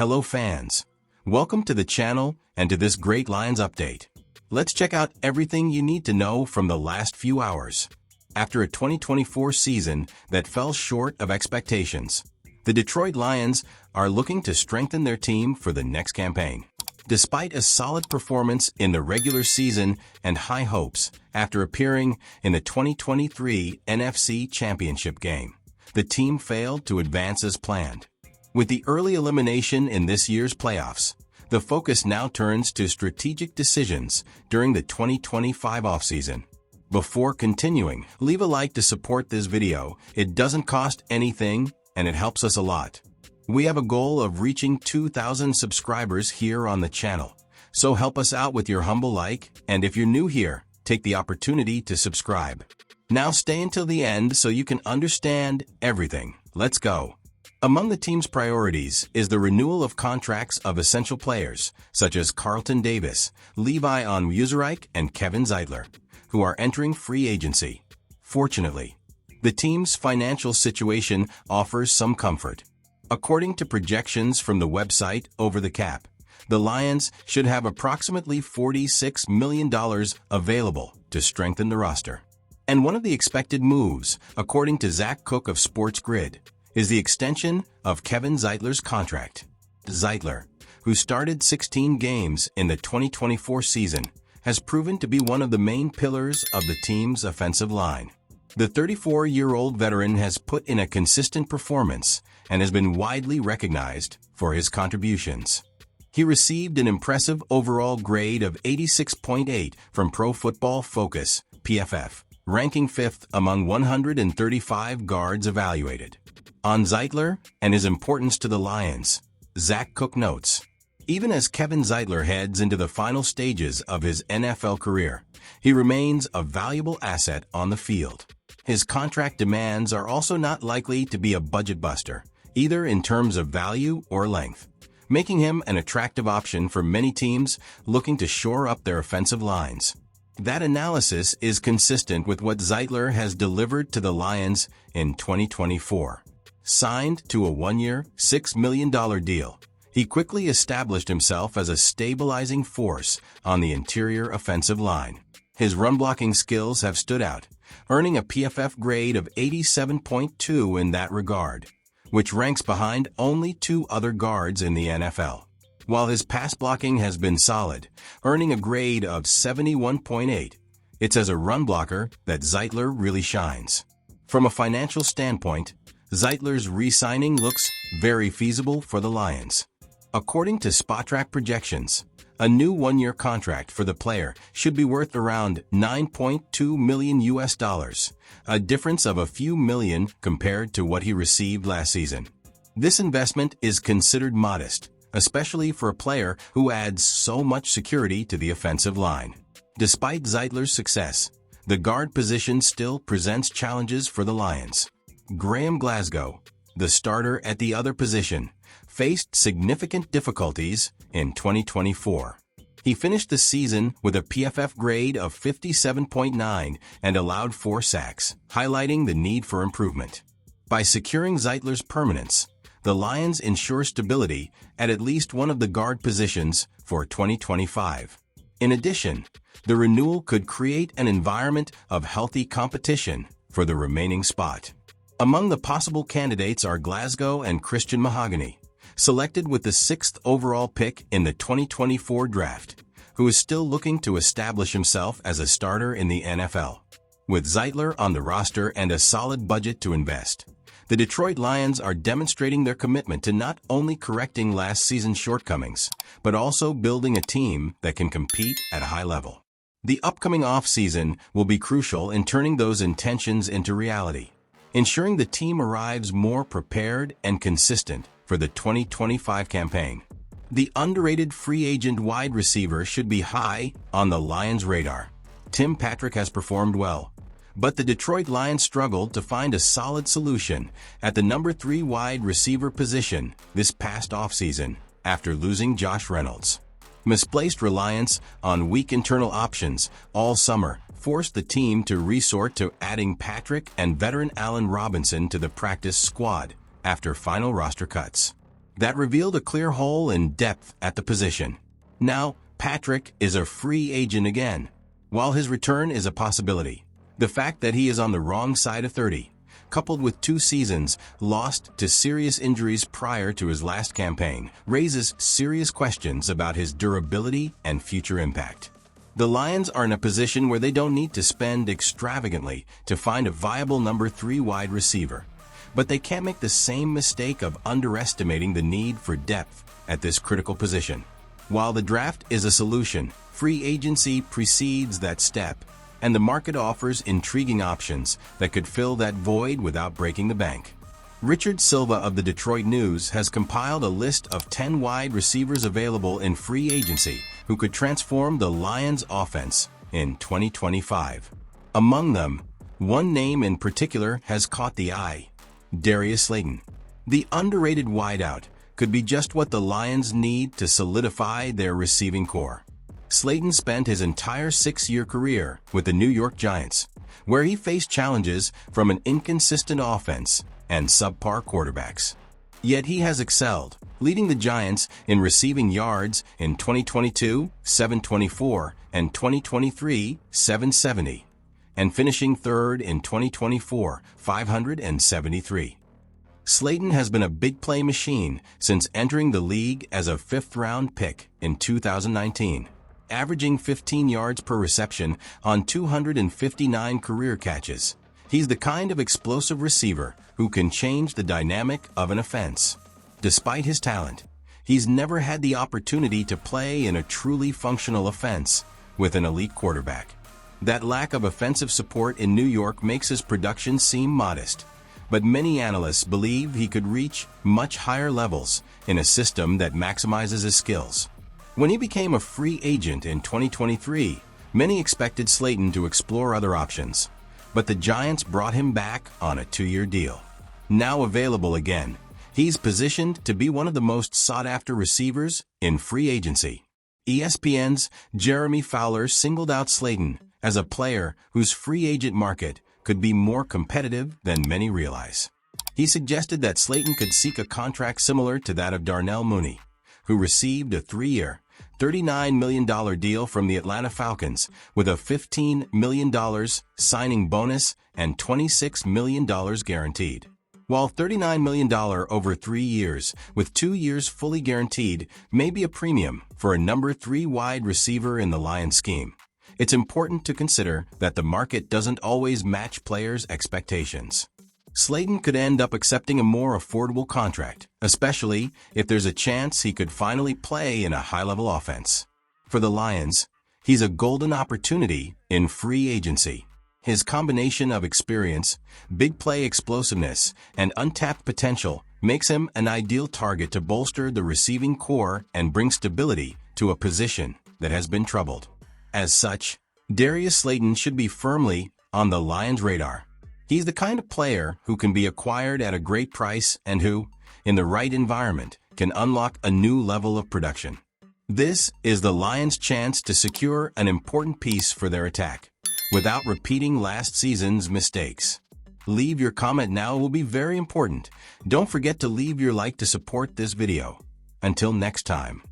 Hello fans. Welcome to the channel and to this great Lions update. Let's check out everything you need to know from the last few hours. After a 2024 season that fell short of expectations, the Detroit Lions are looking to strengthen their team for the next campaign. Despite a solid performance in the regular season and high hopes after appearing in the 2023 NFC Championship game, the team failed to advance as planned. With the early elimination in this year's playoffs, the focus now turns to strategic decisions during the 2025 offseason. Before continuing, leave a like to support this video. It doesn't cost anything and it helps us a lot. We have a goal of reaching 2,000 subscribers here on the channel, so help us out with your humble like, and if you're new here, take the opportunity to subscribe. Now stay until the end so you can understand everything. Let's go. Among the team's priorities is the renewal of contracts of essential players, such as Carlton Davis, Levi Onwuzurike, and Kevin Zeitler, who are entering free agency. Fortunately, the team's financial situation offers some comfort. According to projections from the website Over the Cap, the Lions should have approximately $46 million available to strengthen the roster. And one of the expected moves, according to Zach Cook of Sports Grid, is the extension of Kevin Zeitler's contract. Zeitler, who started 16 games in the 2024 season, has proven to be one of the main pillars of the team's offensive line. The 34-year-old veteran has put in a consistent performance and has been widely recognized for his contributions. He received an impressive overall grade of 86.8 from Pro Football Focus, PFF, ranking 5th among 135 guards evaluated. On Zeitler and his importance to the Lions, Zach Cook notes, even as Kevin Zeitler heads into the final stages of his NFL career, he remains a valuable asset on the field. His contract demands are also not likely to be a budget buster, either in terms of value or length, making him an attractive option for many teams looking to shore up their offensive lines. That analysis is consistent with what Zeitler has delivered to the Lions in 2024. Signed to a one-year, $6 million deal, he quickly established himself as a stabilizing force on the interior offensive line. His run-blocking skills have stood out, earning a PFF grade of 87.2 in that regard, which ranks behind only two other guards in the NFL. While his pass blocking has been solid, earning a grade of 71.8, it's as a run blocker that Zeitler really shines. From a financial standpoint, Zeitler's re-signing looks very feasible for the Lions. According to Spotrac projections, a new one-year contract for the player should be worth around $9.2 million, a difference of a few million compared to what he received last season. This investment is considered modest, especially for a player who adds so much security to the offensive line. Despite Zeitler's success, the guard position still presents challenges for the Lions. Graham Glasgow, the starter at the other position, faced significant difficulties in 2024. He finished the season with a PFF grade of 57.9 and allowed 4 sacks, highlighting the need for improvement. By securing Zeitler's permanence, the Lions ensure stability at least one of the guard positions for 2025. In addition, the renewal could create an environment of healthy competition for the remaining spot. Among the possible candidates are Glasgow and Christian Mahogany, selected with the 6th overall pick in the 2024 draft, who is still looking to establish himself as a starter in the NFL. With Zeitler on the roster and a solid budget to invest, the Detroit Lions are demonstrating their commitment to not only correcting last season's shortcomings, but also building a team that can compete at a high level. The upcoming offseason will be crucial in turning those intentions into reality, ensuring the team arrives more prepared and consistent for the 2025 campaign. The underrated free agent wide receiver should be high on the Lions' radar. Tim Patrick has performed well, but the Detroit Lions struggled to find a solid solution at the number 3 wide receiver position this past offseason after losing Josh Reynolds. Misplaced reliance on weak internal options all summer forced the team to resort to adding Patrick and veteran Allen Robinson to the practice squad after final roster cuts. That revealed a clear hole in depth at the position. Now, Patrick is a free agent again. While his return is a possibility, the fact that he is on the wrong side of 30, coupled with 2 seasons lost to serious injuries prior to his last campaign, raises serious questions about his durability and future impact. The Lions are in a position where they don't need to spend extravagantly to find a viable number 3 wide receiver, but they can't make the same mistake of underestimating the need for depth at this critical position. While the draft is a solution, free agency precedes that step, and the market offers intriguing options that could fill that void without breaking the bank. Richard Silva of the Detroit News has compiled a list of 10 wide receivers available in free agency who could transform the Lions' offense in 2025. Among them, one name in particular has caught the eye: Darius Slayton. The underrated wideout could be just what the Lions need to solidify their receiving core. Slayton spent his entire 6-year career with the New York Giants, where he faced challenges from an inconsistent offense and subpar quarterbacks. Yet he has excelled, leading the Giants in receiving yards in 2022, 724, and 2023, 770, and finishing third in 2024, 573. Slayton has been a big play machine since entering the league as a 5th-round pick in 2019, averaging 15 yards per reception on 259 career catches. He's the kind of explosive receiver who can change the dynamic of an offense. Despite his talent, he's never had the opportunity to play in a truly functional offense with an elite quarterback. That lack of offensive support in New York makes his production seem modest, but many analysts believe he could reach much higher levels in a system that maximizes his skills. When he became a free agent in 2023, many expected Slayton to explore other options, but the Giants brought him back on a 2-year deal. Now available again, he's positioned to be one of the most sought-after receivers in free agency. ESPN's Jeremy Fowler singled out Slayton as a player whose free agent market could be more competitive than many realize. He suggested that Slayton could seek a contract similar to that of Darnell Mooney, who received a 3-year, $39 million deal from the Atlanta Falcons with a $15 million signing bonus and $26 million guaranteed. While $39 million over 3 years, with 2 years fully guaranteed, may be a premium for a number 3 wide receiver in the Lions scheme, it's important to consider that the market doesn't always match players' expectations. Slayton could end up accepting a more affordable contract, especially if there's a chance he could finally play in a high-level offense. For the Lions, he's a golden opportunity in free agency. His combination of experience, big play explosiveness, and untapped potential makes him an ideal target to bolster the receiving core and bring stability to a position that has been troubled. As such, Darius Slayton should be firmly on the Lions' radar. He's the kind of player who can be acquired at a great price and who, in the right environment, can unlock a new level of production. This is the Lions' chance to secure an important piece for their attack, without repeating last season's mistakes. Leave your comment now, it will be very important. Don't forget to leave your like to support this video. Until next time.